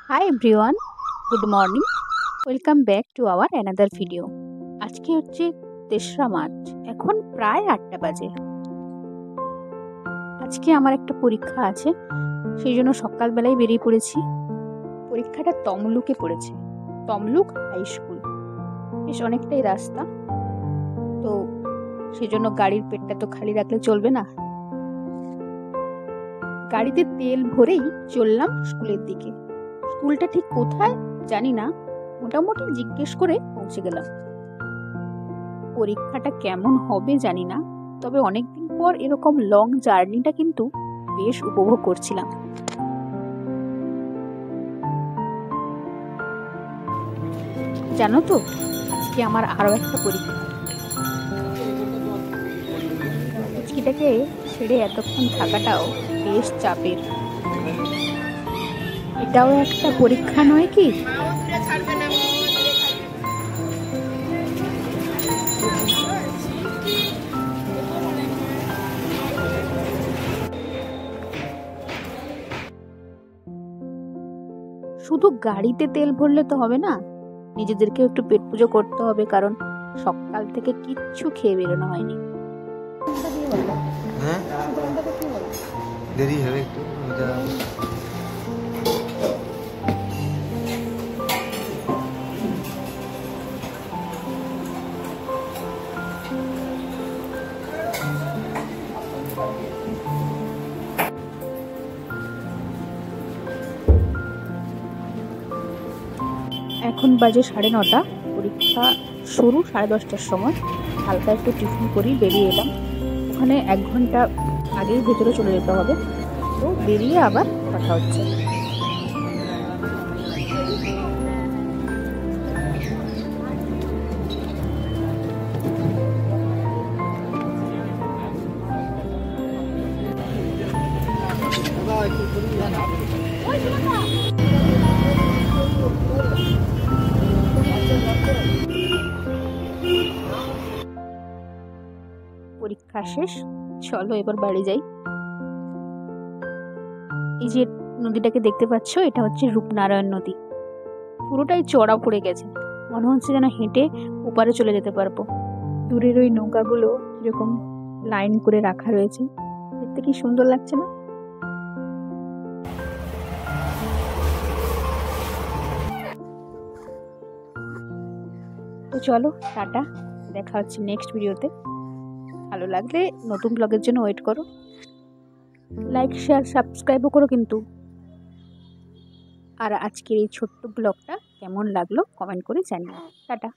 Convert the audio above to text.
Hi everyone, good morning. Welcome back to our another video. আজকে হচ্ছে 3রা March, এখন প্রায় 8টা বাজে। আজকে আমার একটা পরীক্ষা আছে, সেই জন্য সকালবেলায় বেরিয়ে পড়েছি। পরীক্ষাটা তমলুকে পড়েছে, তমলুক হাই স্কুল। বেশ অনেকটাই রাস্তা, তো সেই জন্য গাড়ির পেটটা তো খালি রাখলে চলবে না। গাড়িতে তেল ভরেই চললাম স্কুলের দিকে। স্কুলটা ঠিক কোথায় জানি না, মোটামুটি জিজ্ঞেস করে পৌঁছে গেলাম। পরীক্ষাটা কেমন হবে জানি না, তবে অনেকদিন পর এরকম লং জার্নিটা কিন্তু বেশ উপভোগ করছিলাম। জানো তো, আজকে আমার আরো একটা পরীক্ষা। পুচকিটাকে ছেড়ে এতক্ষণ থাকাটাও বেশ চাপের। এটাও একটা পরীক্ষা নয় কি? শুধু গাড়িতে তেল ভরলে তো হবে না, নিজেদেরকে একটু পেট পুজো করতে হবে, কারণ সকাল থেকে কিচ্ছু খেয়ে বেরোনো হয়নি। দেরি হবে একটু। এখন বাজে 9:30, পরীক্ষা শুরু 10:30টার সময়। হালকা একটু টিফিন করি বেরিয়ে এলাম। ওখানে 1 ঘন্টা আগেই ভেতরে চলে যেতে হবে, তো বেরিয়ে আবার কথা হচ্ছে। পরীক্ষা শেষ, চলো এবার বাড়ি যাই। এই যে নদীটাকে দেখতে পাচ্ছ, এটা হচ্ছে রূপনারায়ণ নদী। পুরোটাই চড়া পড়ে গেছে, মনে হচ্ছে যেন হেঁটে ওপারে চলে যেতে পারবো। দূরের ওই নৌকাগুলো এরকম লাইন করে রাখা রয়েছে, দেখতে কি সুন্দর লাগছে না? তো চলো, টাটা, দেখা হচ্ছে নেক্সট ভিডিওতে। ভালো লাগলে নতুন ব্লগের জন্য ওয়েট করো, লাইক শেয়ার সাবস্ক্রাইবও করো কিন্তু। আর আজকের এই ছোট্ট ব্লগটা কেমন লাগলো কমেন্ট করে জানিও। টাটা।